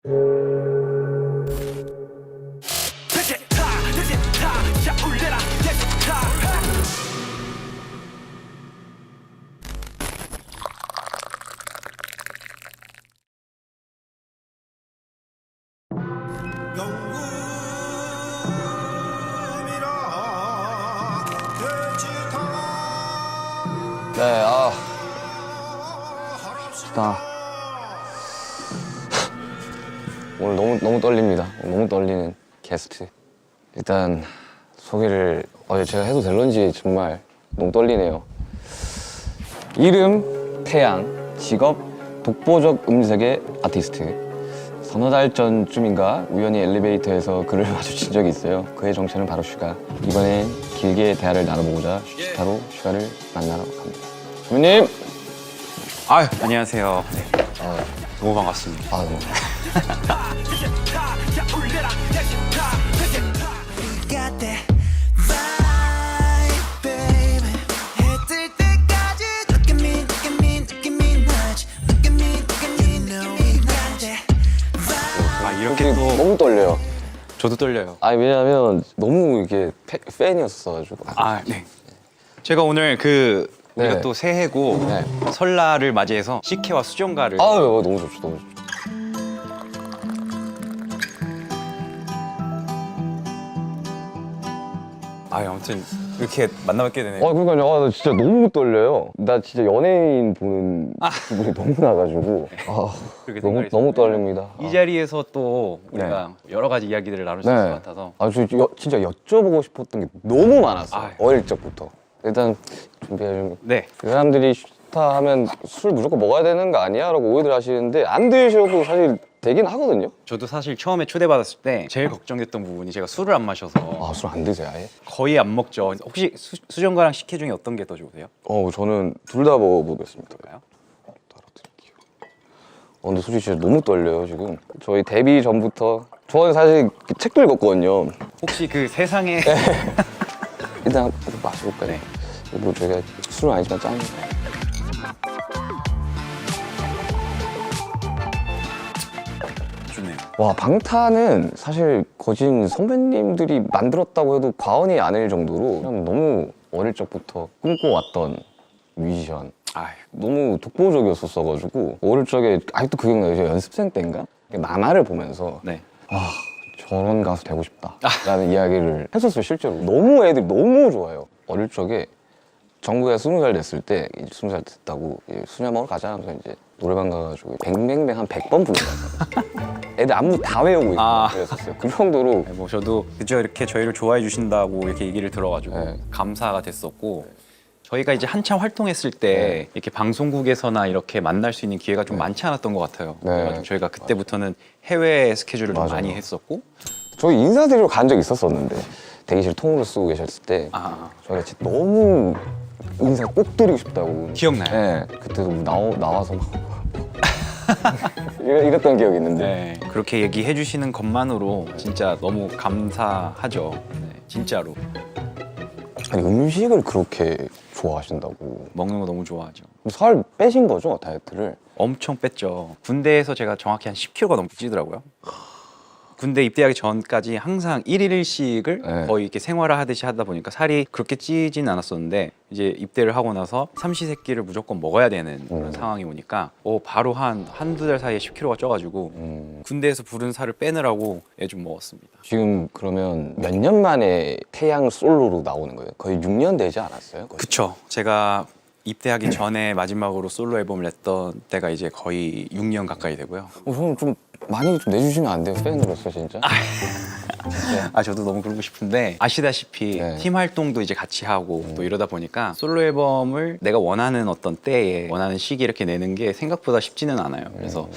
네, 좋다. 오늘 너무 떨립니다. 너무 떨리는 게스트. 일단 소개를 제가 해도 될런지 정말 너무 떨리네요. 이름 태양, 직업 독보적 음색의 아티스트. 서너 달 전쯤인가 우연히 엘리베이터에서 그를 마주친 적이 있어요. 그의 정체는 바로 슈가. 이번엔 길게 대화를 나눠보고자 슈타로 슈가를 만나러 갑니다. 주민님! 안녕하세요. 네. 너무 반갑습니다. 너무. 이렇게 또 너무 떨려요. 저도 떨려요. 왜냐면 너무 이게 팬이었어가지고. 네. 제가 오늘 우리가 네. 또 새해고 네. 설날을 맞이해서 식혜와 수정가를 너무 좋죠, 너무 좋죠. 아무튼 이렇게 만나뵙게 되네요. 그러니까요. 나 진짜 너무 떨려요. 나 진짜 연예인 보는 기분이 너무 나가지고. 그렇게 너무 생각이 너무 들어요. 떨립니다. 이 자리에서 또 우리가 여러 가지 이야기들을 나눌 수 네. 있을 것 같아서 진짜 여쭤보고 싶었던 게 너무 많았어요. 아유. 어릴 적부터. 일단 준비해 네. 그 사람들이 슈타 하면 술 무조건 먹어야 되는 거 아니야? 라고 오해들 하시는데 안 드셔도 사실 되긴 하거든요. 저도 사실 처음에 초대받았을 때 제일 걱정됐던 부분이 제가 술을 안 마셔서 술 안 드세요, 아예? 거의 안 먹죠. 혹시 수정가랑 식혜 중에 어떤 게 더 좋으세요? 저는 둘 다 먹어보겠습니다. 볼까요? 따로 드릴게요. 근데 솔직히 진짜 너무 떨려요, 지금. 저희 데뷔 전부터. 저는 사실 책도 읽었거든요. 혹시 그 세상에 일단 한번 마셔볼까요? 네. 뭐 저희가 술은 아니지만 짠. 좋네요. 와, 방탄은 사실 거진 선배님들이 만들었다고 해도 과언이 아닐 정도로 그냥 너무 어릴 적부터 꿈꿔왔던 뮤지션. 너무 독보적이었었어가지고 어릴 적에 아직도 그 기억나요. 제가 연습생 때인가? 만화를 보면서 네. 저런 가수 되고 싶다 라는 이야기를 했었어요. 실제로 너무 애들이 너무 좋아요. 어릴 적에 정국이가 20살 됐을 때 이제 20살 됐다고 수냐 먹으러 가자 하면서 이제 노래방 가가지고 뱅뱅뱅 한 100번 부르잖아요. 애들 안무 다 외우고 있고 그랬었어요. 그 정도로. 뭐 저도 그저 이렇게 저희를 좋아해 주신다고 이렇게 얘기를 들어가지고 네. 감사가 됐었고 저희가 이제 한참 활동했을 때 이렇게 방송국에서나 이렇게 만날 수 있는 기회가 좀 많지 않았던 것 같아요. 네. 그래가지고 저희가 그때부터는 해외 스케줄을 좀 맞아요. 많이 했었고 저희 인사드리러 간 적 있었었는데 대기실 통으로 쓰고 계셨을 때 저희가 진짜 너무 인사 꼭 드리고 싶다고. 기억나요? 네. 그때도 나와서 막 이랬던 기억이 있는데. 네. 그렇게 얘기해 주시는 것만으로 진짜 너무 감사하죠. 네, 진짜로. 아니, 음식을 그렇게 좋아하신다고. 먹는 거 너무 좋아하죠. 살 빼신 거죠, 다이어트를? 엄청 뺐죠. 군대에서 제가 정확히 한 10kg가 넘게 찌더라고요. 군대 입대하기 전까지 항상 1일 1식을 네. 거의 이렇게 생활화하듯이 하다 보니까 살이 그렇게 찌진 않았었는데 이제 입대를 하고 나서 삼시세끼를 무조건 먹어야 되는 그런 상황이 오니까 바로 한두 달 사이에 10kg가 쪄가지고 군대에서 부른 살을 빼느라고 애 좀 먹었습니다. 지금 그러면 몇 년 만에 태양 솔로로 나오는 거예요? 거의 6년 되지 않았어요? 거의? 그쵸. 제가 입대하기 전에 마지막으로 솔로 앨범을 냈던 때가 이제 거의 6년 가까이 되고요. 저는 좀 많이 좀 내주시면 안 돼요? 팬으로서 진짜? 저도 너무 그러고 싶은데 아시다시피 네. 팀 활동도 이제 같이 하고 또 이러다 보니까 솔로 앨범을 내가 원하는 어떤 때에 원하는 시기에 이렇게 내는 게 생각보다 쉽지는 않아요. 그래서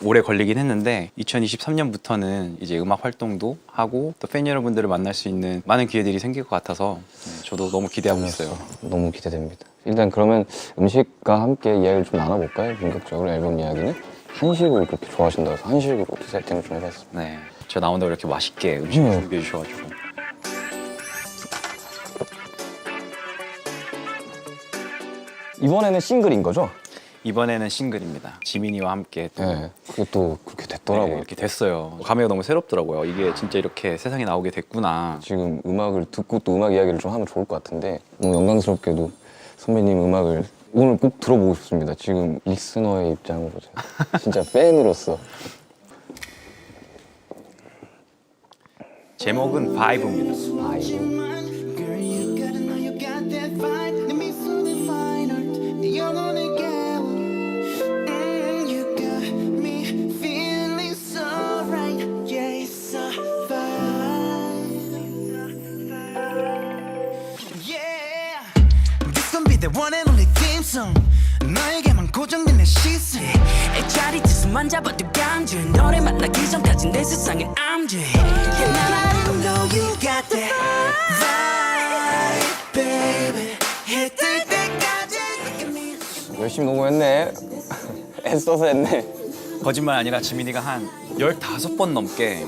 오래 걸리긴 했는데 2023년부터는 이제 음악 활동도 하고 또 팬 여러분들을 만날 수 있는 많은 기회들이 생길 것 같아서 저도 너무 기대하고 있어요. 너무 기대됩니다. 일단 그러면 음식과 함께 이야기를 좀 나눠볼까요? 본격적으로 앨범 이야기는? 한식을 그렇게 좋아하신다고 해서 한식으로 세팅을 좀 해봤습니다. 네, 제가 나온다고 이렇게 맛있게 음식 준비해 주셔가지고 이번에는 싱글인 거죠? 이번에는 싱글입니다. 지민이와 함께 또 네, 그게 또 그렇게 됐더라고요. 이렇게 됐어요. 감회가 너무 새롭더라고요. 이게 진짜 이렇게 세상에 나오게 됐구나. 지금 음악을 듣고 또 음악 이야기를 좀 하면 좋을 것 같은데 너무 영광스럽게도 선배님 음악을 오늘 꼭 들어보고 싶습니다. 지금 리스너의 입장으로 제가 진짜 팬으로서 제목은 바이브입니다. 아이고 Girl, you gotta know you got that vibe. 내 미소는 fine art. 네 영혼을 깨워. You got me feeling so right. Yeah, it's a vibe. Yeah, this gon' be the one and only theme song. 너에게만 고정된 내 시선. 이 자리에서만 잡아도 강제 너를 만나기 전까지 내 세상에 I'm J And I know you got that vibe, baby. 해뜰 때까지 look at me. 열심히 녹음했네. 애써서 했네. 거짓말 아니라 지민이가 한 15번 넘게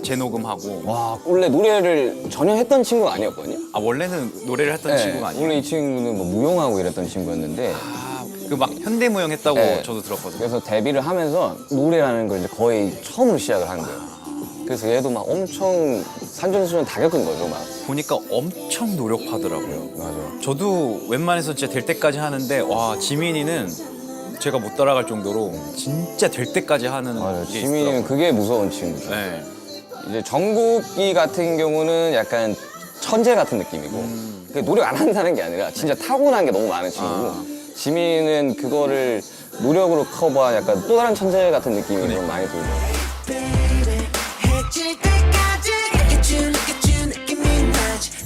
재녹음하고 와 원래 노래를 전혀 했던 친구가 아니었거든요. 원래는 노래를 했던 친구가 아니에요. 원래 이 친구는 뭐 무용하고 이랬던 친구였는데 그 막 현대무용 했다고 네. 저도 들었거든요. 그래서 데뷔를 하면서 노래라는 걸 이제 거의 처음으로 시작을 하는 거예요. 그래서 얘도 막 엄청 산전수전 다 겪은 거죠, 막. 보니까 엄청 노력하더라고요. 맞아. 저도 웬만해서 진짜 될 때까지 하는데 와 지민이는 제가 못 따라갈 정도로 진짜 될 때까지 하는 맞아. 게 지민이는 있더라고요. 그게 무서운 친구죠. 네. 이제 정국이 같은 경우는 약간 천재 같은 느낌이고 그게 노력 안 한다는 게 아니라 진짜 타고난 게 너무 많은 친구고 지민이는 그거를 노력으로 커버한 약간 또 다른 천재 같은 느낌이 좀 많이 들죠. Baby, 해질 때까지 look at you, look at you, look at me,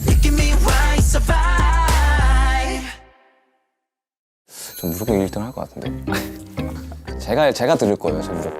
look at me, why it's a vibe. 전 무조건 1등 할 것 같은데. 제가 들을 거예요, 저 무조건.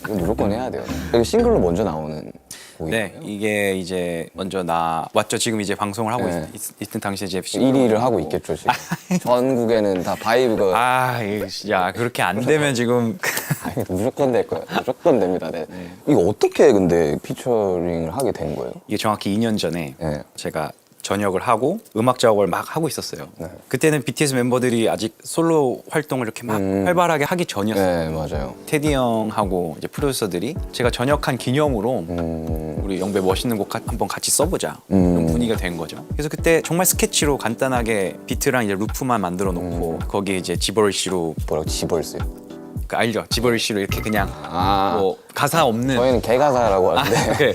이거 무조건 해야 돼요. 이거 싱글로 먼저 나오는 곡이에요. 네, 이게 이제 먼저 나왔죠. 지금 이제 방송을 하고 네. 있던 당시에 이제 1위를 하고 있겠죠, 지금. 전국에는 다 바이브가. 야 그렇게 안 되면 지금 아니, 무조건 될 거예요. 무조건 됩니다. 네. 이거 어떻게 근데 피처링을 하게 된 거예요? 이게 정확히 2년 전에 네. 제가 전역을 하고 음악 작업을 막 하고 있었어요. 그때는 BTS 멤버들이 아직 솔로 활동을 이렇게 막 활발하게 하기 전이었어요. 네, 맞아요. 테디 형하고 이제 프로듀서들이 제가 전역한 기념으로 우리 영배 멋있는 곡 한번 같이 써보자 이런 분위기가 된 거죠. 그래서 그때 정말 스케치로 간단하게 비트랑 이제 루프만 만들어 놓고 거기에 이제 지버리시로 뭐라고 지벌스요? 그 알죠? 지버리시로 이렇게 그냥 아. 뭐 가사 없는 저희는 개가사라고 하는데. 네.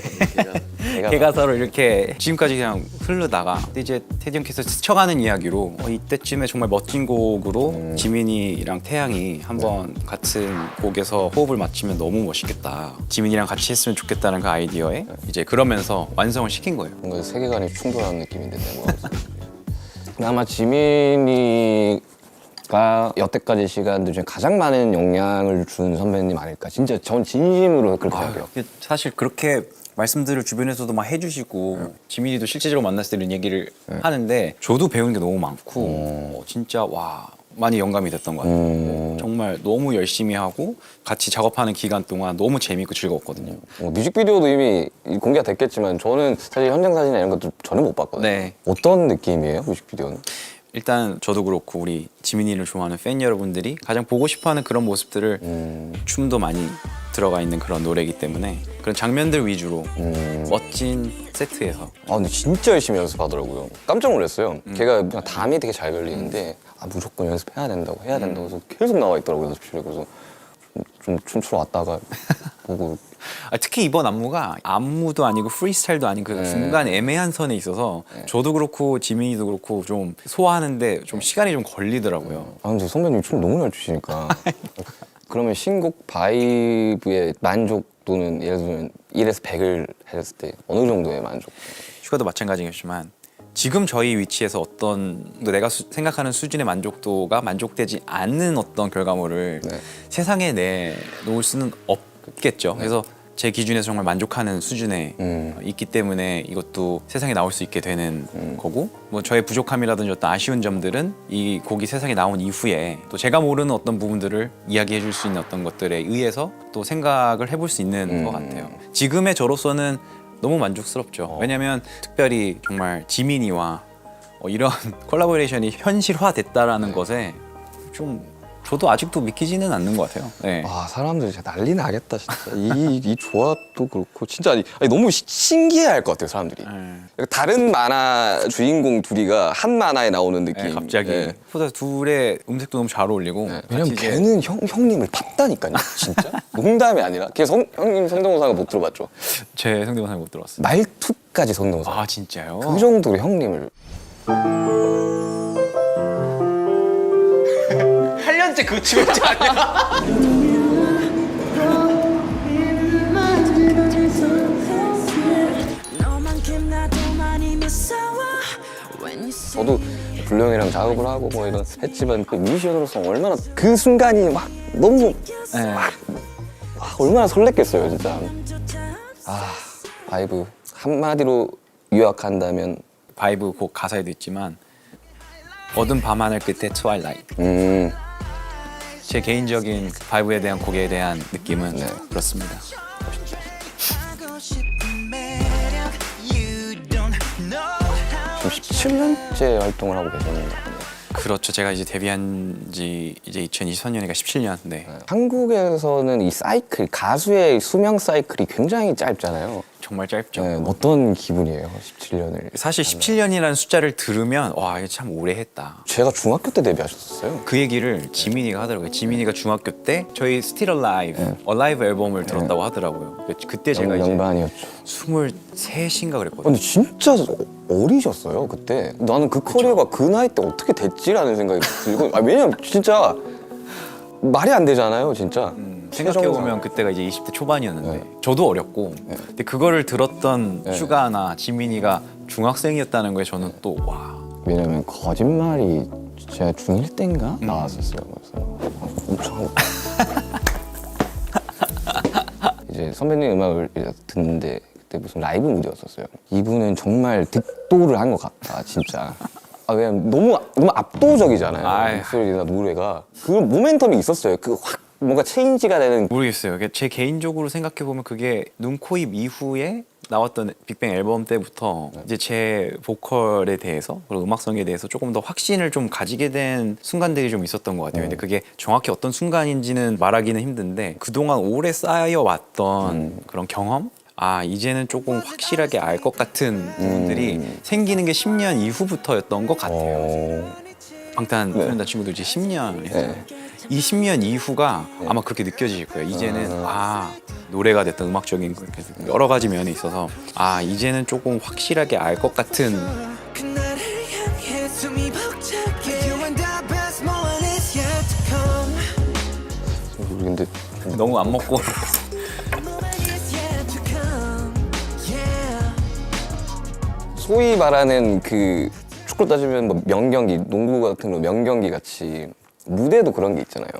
개가사로 이렇게 지금까지 그냥 흐르다가 근데 이제 테디 형께서 스쳐가는 이야기로 이때쯤에 정말 멋진 곡으로 지민이랑 태양이 한번 같은 곡에서 호흡을 맞추면 너무 멋있겠다. 지민이랑 같이 했으면 좋겠다는 그 아이디어에 이제 그러면서 완성을 시킨 거예요. 뭔가 세계관이 충돌하는 느낌인데 뭐. 근데 아마 지민이가 여태까지 시간들 중에 가장 많은 영향을 준 선배님 아닐까. 진짜 전 진심으로 그렇게 생각해요. 사실 그렇게 말씀들을 주변에서도 막 해주시고 지민이도 실제적으로 만났을 때 이런 얘기를 하는데 저도 배우는 게 너무 많고 진짜 와 많이 영감이 됐던 것 같아요. 정말 너무 열심히 하고 같이 작업하는 기간 동안 너무 재밌고 즐거웠거든요. 뮤직비디오도 이미 공개가 됐겠지만 저는 사실 현장 사진이나 이런 것도 전혀 못 봤거든요. 네. 어떤 느낌이에요, 뮤직비디오는? 일단 저도 그렇고 우리 지민이를 좋아하는 팬 여러분들이 가장 보고 싶어하는 그런 모습들을 춤도 많이 들어가 있는 그런 노래이기 때문에 그런 장면들 위주로 멋진 세트에서 아 근데 진짜 열심히 연습하더라고요. 깜짝 놀랐어요. 걔가 그냥 담이 되게 잘 걸리는데 아 무조건 연습해야 된다고 해야 된다고 해서 계속 나와 있더라고요, 연습실에. 그래서 좀 춤추러 왔다가 보고 특히 이번 안무가 안무도 아니고 프리스타일도 아닌 그 중간 애매한 선에 있어서 저도 그렇고 지민이도 그렇고 좀 소화하는데 좀 시간이 좀 걸리더라고요. 아 근데 선배님 춤 너무 잘 추시니까 그러면 신곡 바이브의 만족도는 예를 들면 1에서 100을 했을 때 어느 정도의 만족? 슈가도 마찬가지겠지만 지금 저희 위치에서 어떤 내가 생각하는 수준의 만족도가 만족되지 않는 어떤 결과물을 세상에 내놓을 수는 없겠죠. 그래서 제 기준에서 정말 만족하는 수준에 있기 때문에 이것도 세상에 나올 수 있게 되는 거고 뭐 저의 부족함이라든지 어떤 아쉬운 점들은 이 곡이 세상에 나온 이후에 또 제가 모르는 어떤 부분들을 이야기해 줄 수 있는 어떤 것들에 의해서 또 생각을 해볼 수 있는 것 같아요. 지금의 저로서는 너무 만족스럽죠. 왜냐면 특별히 정말 지민이와 이런 콜라보레이션이 현실화됐다라는 것에 좀 저도 아직도 믿기지는 않는 것 같아요. 네. 아, 사람들 진짜 난리 나겠다, 진짜. 이 조합도 그렇고, 진짜 아니, 너무 신기해 할 것 같아요, 사람들이. 다른 만화 주인공 둘이가 한 만화에 나오는 느낌. 네, 갑자기 네. 보다 둘의 음색도 너무 잘 어울리고 왜냐면 같이 이제 걔는 형님을 탔다니까요, 진짜. 농담이 아니라. 걔 형님 성대모사가 못 들어봤죠. 제 성대모사 못 들었어요. 말투까지 성대모사. 아 진짜요? 그 정도로 형님을. 8년째 그거 치고 있지 않냐? 너만큼 나도 많이 무서워 When you say 저도 불령이랑 작업을 하고 뭐 이런 했지만 그 뮤지션으로서 얼마나 그 순간이 막 너무 네. 얼마나 설렜겠어요, 진짜. 아, 바이브 한마디로 요약한다면 바이브 곡 가사에도 있지만 어두운 밤하늘 끝에 트와일라이트. 제 개인적인 바이브에 대한 곡에 대한 느낌은 네. 그렇습니다. 하고 싶은 매력 You don't know 지금 17년째 활동을 하고 계십니다. 그렇죠. 제가 이제 데뷔한 지 이제 2023년이니까 17년. 네. 한국에서는 이 사이클, 가수의 수명 사이클이 굉장히 짧잖아요. 정말 짧죠. 네, 어떤 기분이에요, 17년을? 사실 17년이라는 숫자를 들으면 와 이거 참 오래 했다. 제가 중학교 때 데뷔하셨어요. 그 얘기를 지민이가 하더라고요. 지민이가 중학교 때 저희 Still Alive, Alive 앨범을 들었다고 하더라고요. 그때 제가 이제 영반이었죠. 23인가 그랬거든요. 근데 진짜 어리셨어요, 그때. 나는 그 커리어가 그 나이 때 어떻게 됐지라는 생각이 들고. 왜냐면 진짜 말이 안 되잖아요, 진짜. 생각해보면 그때가 이제 20대 초반이었는데 저도 어렸고 근데 그거를 들었던 슈가나 지민이가 중학생이었다는 거에 저는 또 와. 왜냐면 거짓말이 제가 중1 때인가 나왔었어요. 그래서 엄청 이제 선배님 음악을 이제 듣는데 그때 무슨 라이브 무대였었어요. 이분은 정말 득도를 한 것 같다, 진짜. 왜냐면 너무 압도적이잖아요. 아유. 목소리나 노래가 그 모멘텀이 있었어요. 그 확 뭔가 체인지가 되는. 모르겠어요. 제 개인적으로 생각해보면 그게 눈, 코, 입 이후에 나왔던 빅뱅 앨범 때부터 이제 제 보컬에 대해서 그리고 음악성에 대해서 조금 더 확신을 좀 가지게 된 순간들이 좀 있었던 것 같아요. 근데 그게 정확히 어떤 순간인지는 말하기는 힘든데 그동안 오래 쌓여왔던 그런 경험? 아 이제는 조금 확실하게 알 것 같은 부분들이 생기는 게 10년 이후부터였던 것 같아요. 방탄소년단 친구들 이제 10년 했잖아요. 이 10년 이후가 아마 그렇게 느껴지실 거예요. 이제는 노래가 됐던 음악적인 여러 가지 면에 있어서 이제는 조금 확실하게 알 것 같은 그날을 향해 숨이 벅차게 You and the best moment is yet to come 모르겠는데 너무 안 먹고 Moment is yet to come Yeah 소위 말하는 그 축구 따지면 뭐 명경기, 농구 같은 거 명경기 같이 무대도 그런 게 있잖아요.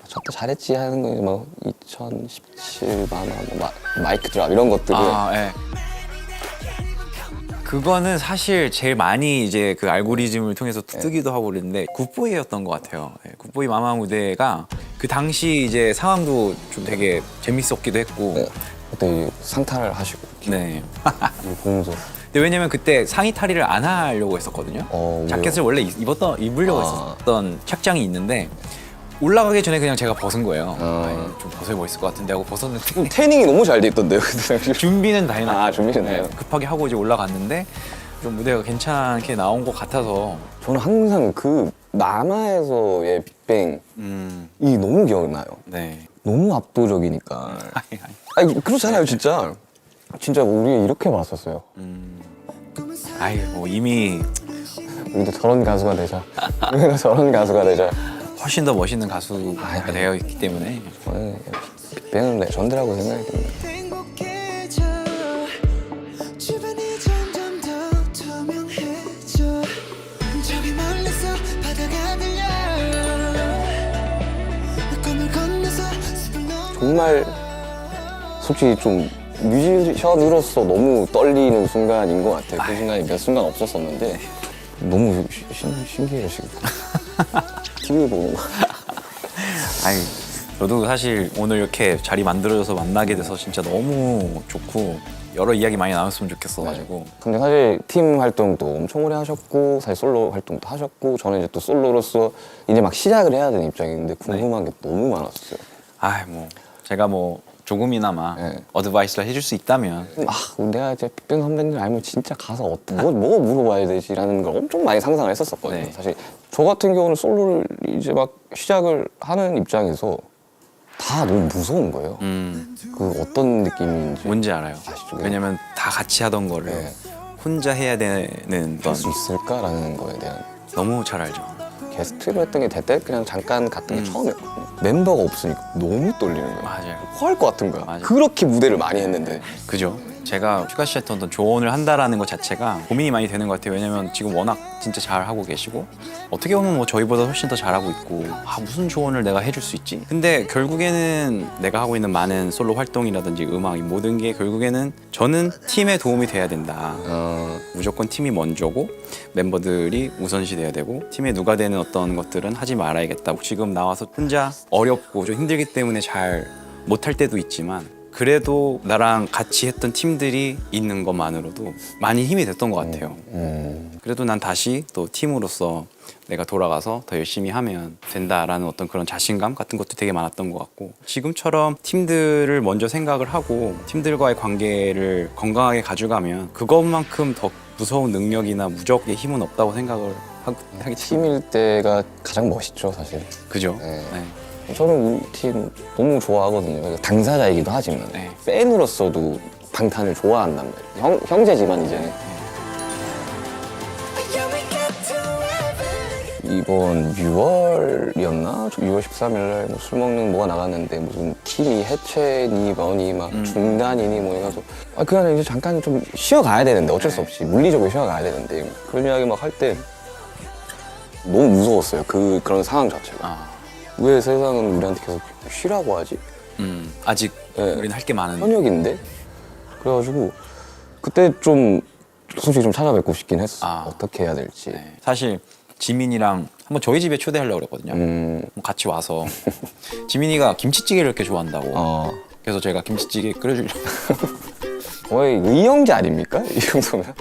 저때 잘했지 하는 거 뭐 2017 마이크 드랍 이런 것들을 예. 그거는 사실 제일 많이 이제 그 알고리즘을 통해서 뜨기도 하고 그랬는데 굿보이였던 것 같아요. 굿보이 마마 무대가 그 당시 이제 상황도 좀 되게 재밌었기도 했고. 네. 그때 상탈을 하시고 네. 이거 보면서 근데 왜냐면 그때 상의 탈의를 안 하려고 했었거든요. 왜요? 자켓을 원래 입으려고 했었던 착장이 있는데 올라가기 전에 그냥 제가 벗은 거예요. 좀 벗어야 멋있을 것 같은데 하고 벗었는데 태닝이 너무 잘 돼 있던데요. 그때. 준비는 다 해놨어요. 준비는 해요. 급하게 하고 이제 올라갔는데 좀 무대가 괜찮게 나온 것 같아서 저는 항상 그 마마에서의 빅뱅이 너무 기억나요. 네. 너무 압도적이니까. 아니 그렇잖아요, 진짜. 진짜 우리 이렇게 봤었어요. 아이 뭐 이미 우리도 저런 가수가 되자. 우리가 저런 가수가 되자. 훨씬 더 멋있는 가수가 되어 있기 때문에 빅뱅은 레전드라고 생각이 듭니다. 행복해져 주변이 점점 더 투명해져 저기 멀리서 바다가 들려 꿈을 건너서 숲을 넘어 정말 솔직히 좀 뮤지션으로서 너무 떨리는 순간인 것 같아요. 그 순간이 몇 순간 없었었는데 너무 신기해요 지금. TV 보는 거. 아이 저도 사실 오늘 이렇게 자리 만들어줘서 만나게 돼서 진짜 너무 좋고 여러 이야기 많이 나눴으면 좋겠어가지고 근데 사실 팀 활동도 엄청 오래 하셨고 사실 솔로 활동도 하셨고 저는 이제 또 솔로로서 이제 막 시작을 해야 되는 입장인데 궁금한 게 너무 많았어요. 아 뭐 제가 뭐 조금이나마 네. 어드바이스를 해줄 수 있다면 내가 이제 빅뱅 선배님 알면 진짜 가서 뭐 물어봐야 되지라는 걸 엄청 많이 상상을 했었거든요. 네. 사실 저 같은 경우는 솔로를 이제 막 시작을 하는 입장에서 다 너무 무서운 거예요. 그 어떤 느낌인지 뭔지 알아요. 아시죠? 왜냐면 다 같이 하던 거를 네. 혼자 해야 되는 건 할 수 있을까라는 거에 대한 너무 잘 알죠. 게스트로 했던 게 대때 그냥 잠깐 갔던 게 처음이었거든요. 멤버가 없으니까 너무 떨리는 거예요. 맞아요. 토할 것 같은 거야. 맞아요. 그렇게 무대를 많이 했는데 그죠? 제가 슈가 씨한테 어떤 조언을 한다라는 것 자체가 고민이 많이 되는 것 같아요. 왜냐면 지금 워낙 진짜 잘 하고 계시고 어떻게 보면 뭐 저희보다 훨씬 더 잘하고 있고 무슨 조언을 내가 해줄 수 있지? 근데 결국에는 내가 하고 있는 많은 솔로 활동이라든지 음악 이 모든 게 결국에는 저는 팀에 도움이 돼야 된다. 무조건 팀이 먼저고 멤버들이 우선시 돼야 되고 팀에 누가 되는 어떤 것들은 하지 말아야겠다. 지금 나와서 혼자 어렵고 좀 힘들기 때문에 잘 못할 때도 있지만 그래도 나랑 같이 했던 팀들이 있는 것만으로도 많이 힘이 됐던 것 같아요. 그래도 난 다시 또 팀으로서 내가 돌아가서 더 열심히 하면 된다라는 어떤 그런 자신감 같은 것도 되게 많았던 것 같고 지금처럼 팀들을 먼저 생각을 하고 팀들과의 관계를 건강하게 가져가면 그것만큼 더 무서운 능력이나 무적의 힘은 없다고 생각을 하기 팀일 때가 가장 멋있죠, 사실. 그죠? 네. 네. 저는 우리 팀 너무 좋아하거든요. 당사자이기도 하지만 네. 팬으로서도 방탄을 좋아한단 말이에요. 형제지만 이제 Yeah, we get to heaven. 이번 6월이었나? 6월 13일 날 술 먹는 뭐가 나갔는데 무슨 팀이 해체니 뭐니 막 중단이니 뭐 해가지고 그냥 이제 잠깐 좀 쉬어가야 되는데 어쩔 수 없이 물리적으로 쉬어가야 되는데 그런 이야기 막 할 때 너무 무서웠어요. 그런 상황 자체가. 왜 세상은 우리한테 계속 쉬라고 하지? 아직 네. 우리는 할 게 많은데 현역인데? 그래가지고 그때 좀 솔직히 좀 찾아뵙고 싶긴 했어. 어떻게 해야 될지. 네. 사실 지민이랑 한번 저희 집에 초대하려고 그랬거든요. 같이 와서 지민이가 김치찌개를 이렇게 좋아한다고. 그래서 제가 김치찌개 끓여주려고. 거의 의형제 아닙니까? 이 정도면?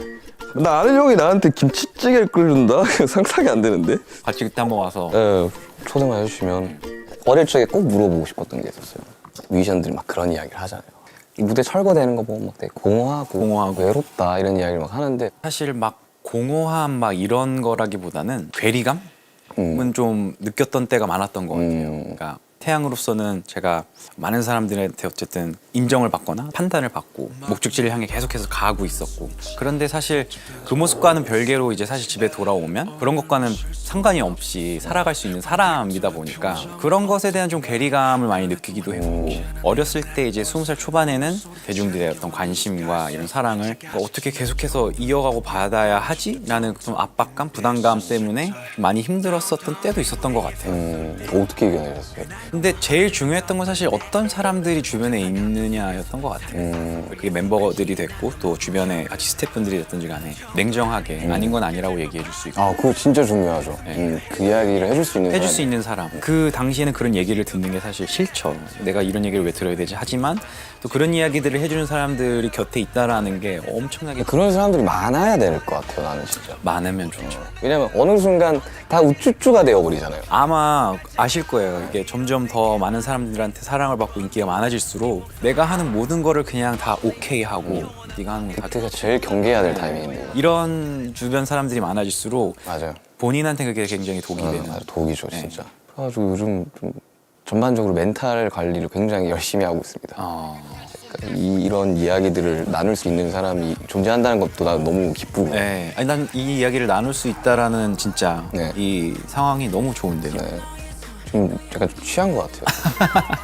나 아는 형이 나한테 김치찌개를 끓여준다? 상상이 안 되는데? 같이 그때 한번 와서 네, 초대만 해주시면 어릴 적에 꼭 물어보고 싶었던 게 있었어요. 뮤지션들이 막 그런 이야기를 하잖아요. 이 무대 철거되는 거 보면 막 되게 공허하고 외롭다 이런 이야기를 막 하는데 사실 막 공허함 막 이런 거라기보다는 괴리감은 좀 느꼈던 때가 많았던 것 같아요. 그러니까 태양으로서는 제가 많은 사람들한테 어쨌든 인정을 받거나 판단을 받고 목적지를 향해 계속해서 가고 있었고 그런데 사실 그 모습과는 별개로 이제 사실 집에 돌아오면 그런 것과는 상관이 없이 살아갈 수 있는 사람이다 보니까 그런 것에 대한 좀 괴리감을 많이 느끼기도 했고 어렸을 때 이제 20살 초반에는 대중들의 어떤 관심과 이런 사랑을 어떻게 계속해서 이어가고 받아야 하지? 라는 좀 압박감, 부담감 때문에 많이 힘들었었던 때도 있었던 것 같아요. 어떻게 이겨내셨어요? 근데 제일 중요했던 건 사실 어떤 사람들이 주변에 있느냐였던 것 같아요. 그게 멤버들이 됐고 또 주변에 같이 스태프분들이 됐든지 간에 냉정하게 아닌 건 아니라고 얘기해 줄 수 있고 그거 진짜 중요하죠. 그 이야기를 해줄 수 있는 해줄 사람이. 수 있는 사람. 그 당시에는 그런 얘기를 듣는 게 사실 싫죠. 내가 이런 얘기를 왜 들어야 되지? 하지만 또 그런 이야기들을 해주는 사람들이 곁에 있다라는 게 엄청나게 그런 사람들이 많아야 될 것 같아요, 나는 진짜. 많으면 좋죠. 왜냐면 어느 순간 다 우쭈쭈가 되어버리잖아요. 아마 아실 거예요. 이게 점점 더 많은 사람들한테 사랑을 받고 인기가 많아질수록 내가 하는 모든 거를 그냥 다 오케이 하고 네가 하는 거 다 그때가 제일 경계해야 될 타이밍인데. 이런 주변 사람들이 많아질수록 맞아요. 본인한테 그게 굉장히 독이 되는. 맞아, 독이죠, 진짜. 그래가지고 요즘 좀 전반적으로 멘탈 관리를 굉장히 열심히 하고 있습니다. 그러니까 이런 이야기들을 나눌 수 있는 사람이 존재한다는 것도 나 너무 기쁘고. 네. 아니 난 이 이야기를 나눌 수 있다라는 진짜 네. 이 상황이 너무 좋은데요. 네. 지금 약간 좀 취한 것 같아요.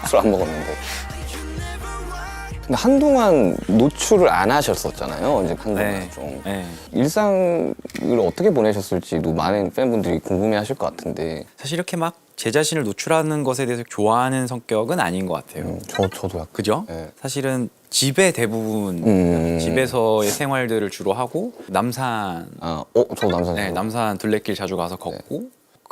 술 안 먹었는데. 근데 한동안 노출을 안 하셨었잖아요. 이제 한동안 네. 좀. 네. 일상을 어떻게 보내셨을지도 많은 팬분들이 궁금해하실 것 같은데. 사실 이렇게 막 제 자신을 노출하는 것에 대해서 좋아하는 성격은 아닌 것 같아요. 저도 약간. 그죠? 네. 사실은 집에 대부분 집에서의 생활들을 주로 하고 남산 저 남산. 네, 남산 둘레길 자주 가서 걷고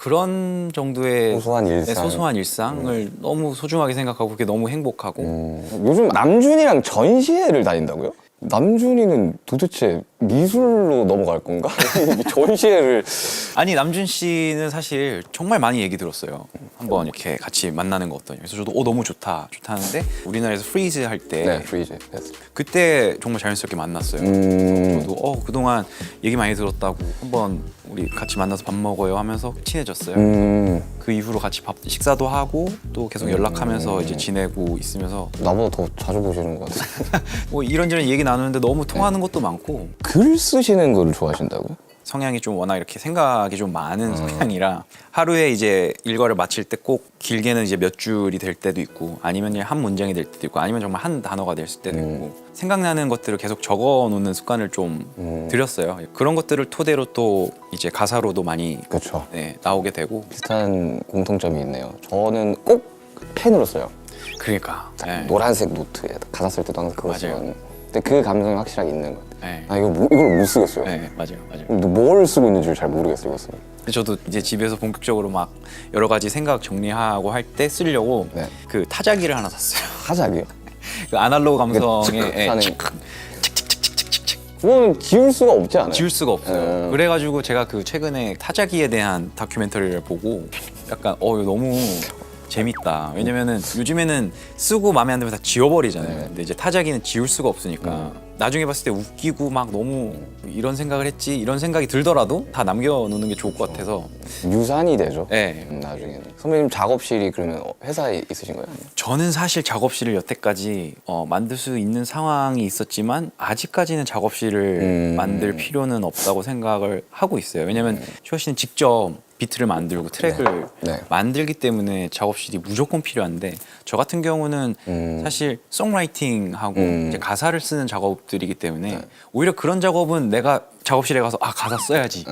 그런 정도의 소소한 일상. 네, 소소한 일상을 너무 소중하게 생각하고 그게 너무 행복하고 요즘 남준이랑 전시회를 다닌다고요? 남준이는 도대체 미술로 넘어갈 건가? 전시회를 아니 남준 씨는 사실 정말 많이 얘기 들었어요. 한번 이렇게 같이 만나는 거 어떠냐. 그래서 저도 너무 좋다 좋다는데 우리나라에서 프리즈 할 때 네, 프리즈. 그때 정말 자연스럽게 만났어요. 저도 그동안 얘기 많이 들었다고 한번 우리 같이 만나서 밥 먹어요 하면서 친해졌어요. 그 이후로 같이 식사도 하고 또 계속 연락하면서 이제 지내고 있으면서 나보다 더 자주 보시는 것 같아요. 뭐 이런저런 얘기 나누는데 너무 통하는 것도 많고 글 쓰시는 거를 좋아하신다고요? 성향이 좀 워낙 이렇게 생각이 좀 많은 성향이라 하루에 이제 일과를 마칠 때 꼭 길게는 이제 몇 줄이 될 때도 있고 아니면 그냥 한 문장이 될 때도 있고 아니면 정말 한 단어가 될 때도 있고 생각나는 것들을 계속 적어 놓는 습관을 좀 들였어요. 그런 것들을 토대로 또 이제 가사로도 많이 그렇죠. 네, 나오게 되고 비슷한 공통점이 있네요. 저는 꼭 펜으로 써요. 그러니까 네. 노란색 노트에 가사 쓸 때도 항상 그거 맞아요. 써요. 근데 그 감성이 확실하게 있는 것 같아요. 네. 아 이걸 못 쓰겠어요. 네, 맞아요. 근데 뭘 쓰고 있는지 잘 모르겠어요. 이거 쓰면. 저도 이제 집에서 본격적으로 막 여러 가지 생각 정리하고 할 때 쓰려고 네. 그 타자기를 하나 샀어요. 하자기요? 그 아날로그 감성의 예, 하는 그거는 지울 수가 없지 않아요? 지울 수가 없어요. 그래가지고 제가 그 최근에 타자기에 대한 다큐멘터리를 보고 약간 이거 너무 재밌다. 왜냐면은 요즘에는 쓰고 마음에 안 들면 다 지워버리잖아요. 근데 이제 타자기는 지울 수가 없으니까 나중에 봤을 때 웃기고 막 너무 이런 생각을 했지 이런 생각이 들더라도 다 남겨놓는 게 좋을 것 같아서 유산이 되죠. 네. 나중에는. 선배님 작업실이 그러면 회사에 있으신 거예요? 아니면? 저는 사실 작업실을 여태까지 만들 수 있는 상황이 있었지만 아직까지는 작업실을 만들 필요는 없다고 생각을 하고 있어요. 왜냐면 슈아 씨는 직접 비트를 만들고 트랙을 네. 만들기 때문에 작업실이 무조건 필요한데 저 같은 경우는 사실 송라이팅하고 이제 가사를 쓰는 작업들이기 때문에 오히려 그런 작업은 내가 작업실에 가서 가사 써야지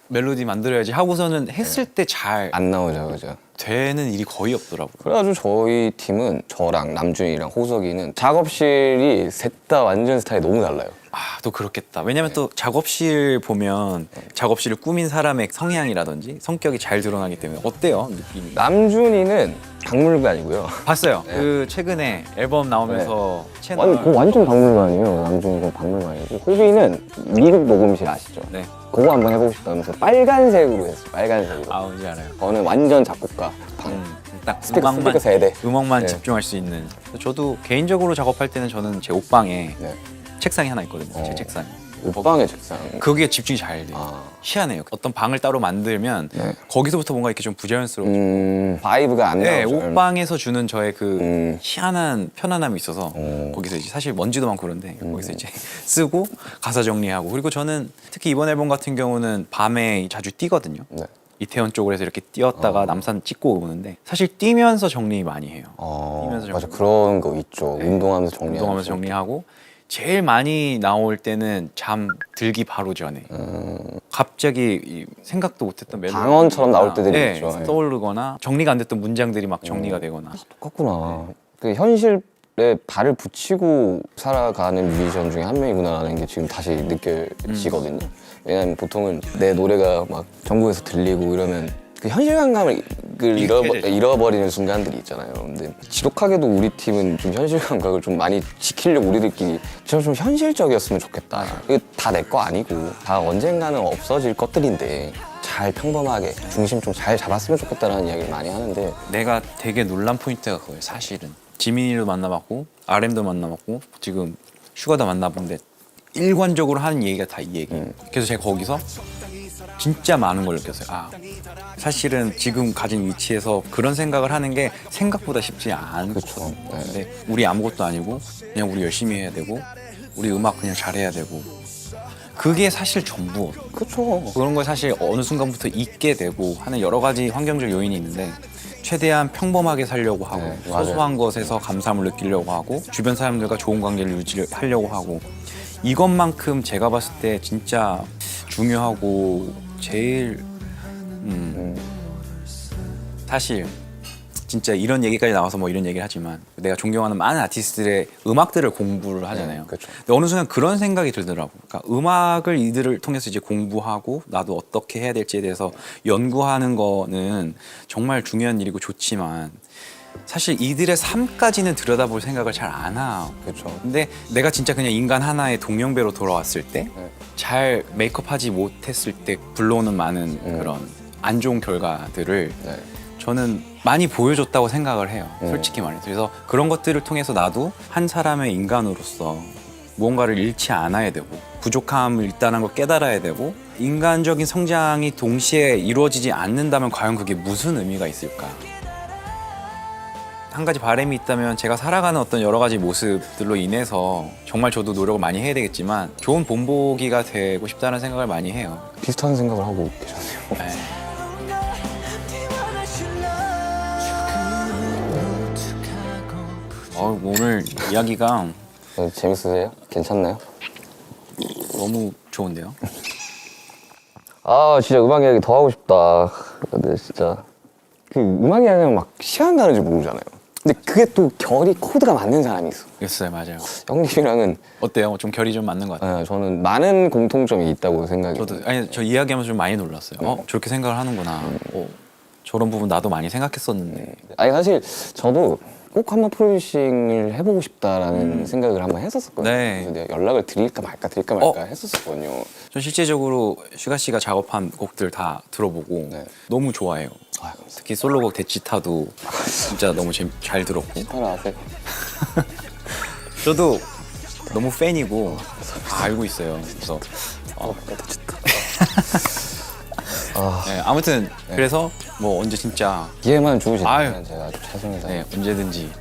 멜로디 만들어야지 하고서는 했을 때 잘 안 나오죠, 그죠? 되는 일이 거의 없더라고요. 그래가지고 저희 팀은 저랑 남준이랑 호석이는 작업실이 셋 다 완전 스타일이 너무 달라요. 또 그렇겠다. 왜냐면 또 작업실 보면 작업실을 꾸민 사람의 성향이라든지 성격이 잘 드러나기 때문에 어때요? 느낌이? 남준이는 박물관이고요. 봤어요. 그 최근에 앨범 나오면서 채널 그거 완전 박물관이에요. 남준이가 박물관이고 호비는 미국 녹음실 아시죠? 네. 그거 한번 해보고 싶다면서 빨간색으로 했어요. 빨간색으로. 뭔지 알아요. 저는 완전 작곡가. 딱 스피커 세대. 음악만 네. 집중할 수 있는. 저도 개인적으로 작업할 때는 저는 제 옷방에 네. 책상이 하나 있거든요. 제 책상. 옷방의 책상. 그게 집중이 잘 돼요. 희한해요. 어떤 방을 따로 만들면 네. 거기서부터 뭔가 이렇게 좀 부자연스러워. 바이브가 안 네, 나오죠. 옷방에서 주는 저의 그 희한한 편안함이 있어서 거기서 이제 사실 먼지도 많고 그런데 거기서 이제 쓰고 가사 정리하고 그리고 저는 특히 이번 앨범 같은 경우는 밤에 자주 뛰거든요. 네. 이태원 쪽으로 해서 이렇게 뛰었다가 남산 찍고 오는데 사실 뛰면서 정리 많이 해요. 뛰면서 맞아 그런 거 있죠. 운동하면서 정리하고. 운동하면서 정리하고 제일 많이 나올 때는 잠 들기 바로 전에 갑자기 생각도 못했던 멜로디 방언처럼 나올 때들이 있죠. 예. 떠오르거나 정리가 안 됐던 문장들이 막 정리가 되거나 똑같구나. 그 현실에 발을 붙이고 살아가는 뮤지션 중에 한 명이구나라는 게 지금 다시 느껴지거든요. 왜냐면 보통은 내 노래가 막 전국에서 들리고 이러면 그 현실감을 잃어버리는 순간들이 있잖아요. 근데 지독하게도 우리 팀은 좀 현실 감각을 좀 많이 지키려고 우리들끼리 좀 현실적이었으면 좋겠다. 이게 다 내 거 아니고 다 언젠가는 없어질 것들인데 잘 평범하게 중심 좀 잘 잡았으면 좋겠다라는 이야기를 많이 하는데 내가 되게 놀란 포인트가 그거예요. 사실은 지민이도 만나봤고 RM도 만나봤고 지금 슈가도 만나봤는데 일관적으로 하는 얘기가 다 이 얘기예요. 그래서 제가 거기서 진짜 많은 걸 느꼈어요. 사실은 지금 가진 위치에서 그런 생각을 하는 게 생각보다 쉽지 않고 그렇죠. 근데 우리 아무것도 아니고 그냥 우리 열심히 해야 되고 우리 음악 그냥 잘해야 되고 그게 사실 전부 그렇죠. 그런 걸 사실 어느 순간부터 잊게 되고 하는 여러 가지 환경적 요인이 있는데 최대한 평범하게 살려고 하고 네, 맞아요. 소소한 것에서 감사함을 느끼려고 하고 주변 사람들과 좋은 관계를 유지하려고 하고 이것만큼 제가 봤을 때 진짜 중요하고 제일 사실 진짜 이런 얘기까지 나와서 뭐 이런 얘기를 하지만 내가 존경하는 많은 아티스트들의 음악들을 공부를 하잖아요. 그렇죠. 근데 어느 순간 그런 생각이 들더라고. 그러니까 음악을 이들을 통해서 이제 공부하고 나도 어떻게 해야 될지에 대해서 연구하는 거는 정말 중요한 일이고 좋지만 사실 이들의 삶까지는 들여다볼 생각을 잘 안 하고. 그렇죠. 근데 내가 진짜 그냥 인간 하나의 동년배로 돌아왔을 때 네. 잘 메이크업하지 못했을 때 불러오는 많은 그런 안 좋은 결과들을 네. 저는 많이 보여줬다고 생각을 해요. 솔직히 말해서. 그래서 그런 것들을 통해서 나도 한 사람의 인간으로서 무언가를 잃지 않아야 되고 부족함을 있다는 걸 깨달아야 되고 인간적인 성장이 동시에 이루어지지 않는다면 과연 그게 무슨 의미가 있을까? 한 가지 바람이 있다면 제가 살아가는 어떤 여러 가지 모습들로 인해서 정말 저도 노력을 많이 해야 되겠지만 좋은 본보기가 되고 싶다는 생각을 많이 해요. 비슷한 생각을 하고 계셨네요. 네. 오늘 이야기가 재밌으세요? 괜찮나요? 너무 좋은데요? 아 진짜 음악 이야기 더 하고 싶다. 근데 진짜 그 음악 이야기는 막 시간 가는 줄 모르잖아요. 근데 그게 또 결이 코드가 맞는 사람이 있어. 있어요, 맞아요. 형님이랑은 어때요? 좀 결이 좀 맞는 것 같아요. 저는 많은 공통점이 있다고 생각이. 저도 아니 저 이야기하면서 좀 많이 놀랐어요. 저렇게 생각을 하는구나. 저런 부분 나도 많이 생각했었는데. 아니 사실 저도 꼭 한번 프로듀싱을 해보고 싶다라는 생각을 한번 했었거든요. 네. 그래서 내가 연락을 드릴까 말까 했었거든요. 전 실제적으로 슈가 씨가 작업한 곡들 다 들어보고 네. 너무 좋아해요. 아, 감사합니다. 특히 솔로곡 대치타도 진짜 너무 잘 들었고 하나 아세요? 저도 너무 팬이고 다 알고 있어요. 그래서 네, 아무튼 그래서 뭐 언제 진짜 기회만 주시면 아유. 제가 아주 최선을 다해. 네, 언제든지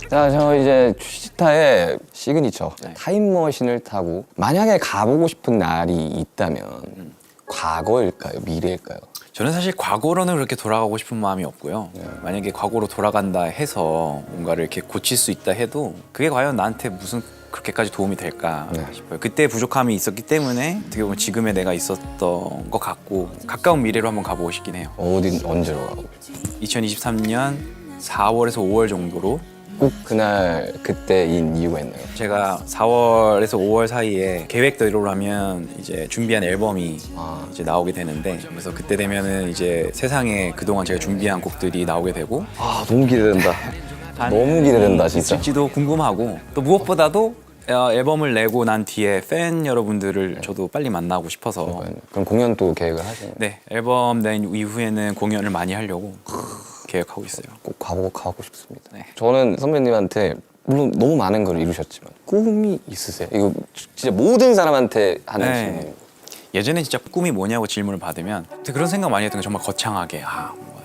자, 저 이제 취지타의 시그니처 네. 타임머신을 타고 만약에 가보고 싶은 날이 있다면 과거일까요? 미래일까요? 저는 사실 과거로는 그렇게 돌아가고 싶은 마음이 없고요. 만약에 과거로 돌아간다 해서 뭔가를 이렇게 고칠 수 있다 해도 그게 과연 나한테 무슨 그렇게까지 도움이 될까 네. 싶어요. 그때 부족함이 있었기 때문에 어떻게 보면 지금의 내가 있었던 것 같고 가까운 미래로 한번 가보고 싶긴 해요. 언제로 가고 싶어요? 2023년 4월에서 5월 정도로 꼭 그날 그때인 이유가 있나요? 제가 4월에서 5월 사이에 계획대로라면 이제 준비한 앨범이 아. 이제 나오게 되는데 그래서 그때 되면은 이제 세상에 그동안 제가 준비한 곡들이 나오게 되고 아 너무 기대된다. 너무 기대된다 진짜. 있을지도 궁금하고 또 무엇보다도 앨범을 내고 난 뒤에 팬 여러분들을 저도 빨리 만나고 싶어서 그럼 공연 또 계획을 하시나요? 네 앨범 낸 이후에는 공연을 많이 하려고 계획하고 있어요. 꼭 가고 싶습니다. 네. 저는 선배님한테 물론 너무 많은 걸 이루셨지만 꿈이 있으세요? 이거 진짜 모든 사람한테 하는 네. 질문이에요. 예전에 진짜 꿈이 뭐냐고 질문을 받으면 그런 생각 많이 했던 게 정말 거창하게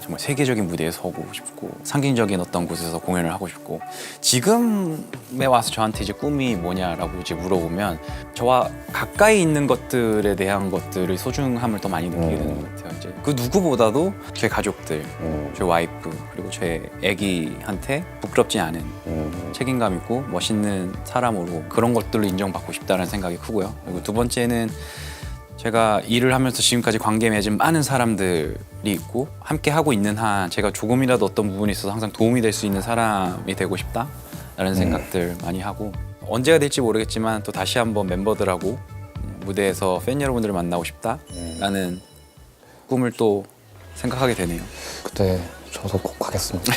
정말 세계적인 무대에 서고 싶고 상징적인 어떤 곳에서 공연을 하고 싶고 지금에 와서 저한테 이제 꿈이 뭐냐라고 이제 물어보면 저와 가까이 있는 것들에 대한 것들의 소중함을 더 많이 느끼게 되는 것 같아요. 이제 그 누구보다도 제 가족들, 제 와이프 그리고 제 아기한테 부끄럽지 않은 책임감 있고 멋있는 사람으로 그런 것들로 인정받고 싶다는 생각이 크고요. 그리고 두 번째는 제가 일을 하면서 지금까지 관계 맺은 많은 사람들이 있고 함께 하고 있는 한 제가 조금이라도 어떤 부분에 있어서 항상 도움이 될 수 있는 사람이 되고 싶다라는 생각들 많이 하고 언제가 될지 모르겠지만 또 다시 한번 멤버들하고 무대에서 팬 여러분들을 만나고 싶다라는 꿈을 또 생각하게 되네요. 그때 저도 꼭 하겠습니다.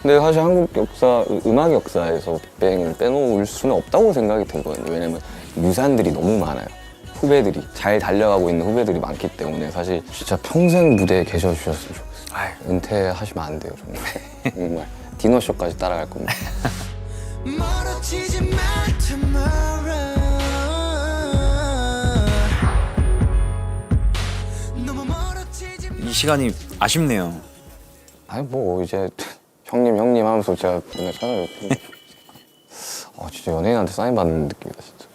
근데 사실 한국 역사, 음악 역사에서 빅뱅을 빼놓을 수는 없다고 생각이 들거든요. 왜냐면 유산들이 너무 많아요. 후배들이 잘 달려가고 있는 후배들이 많기 때문에 사실 진짜 평생 무대에 계셔주셨으면 좋겠어요. 아유. 은퇴하시면 안 돼요 정말. 정말 디너쇼까지 따라갈 겁니다. 멀어지지 마 tomorrow 너무 멀어지지 마 이 시간이 아쉽네요. 아니 뭐 이제 형님 하면서 제가 맨날 찾아뵙고 진짜 연예인한테 사인 받는 느낌이다 진짜.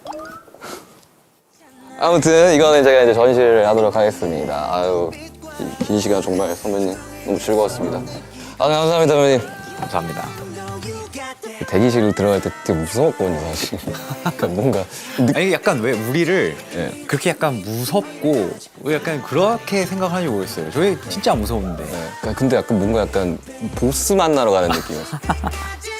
아무튼 이거는 제가 이제 전시를 하도록 하겠습니다. 아유 긴 시간 정말 선배님 너무 즐거웠습니다. 아 감사합니다 선배님. 감사합니다. know you got that 대기실로 들어갈 때 되게 무서웠거든요, 사실. 그러니까 뭔가 아니 약간 왜 우리를 네. 그렇게 약간 무섭고 왜 약간 그렇게 생각하는지 모르겠어요. 저희 진짜 안 무서운데. 그러니까 근데 약간 뭔가 약간 보스 만나러 가는 느낌이었어요. I just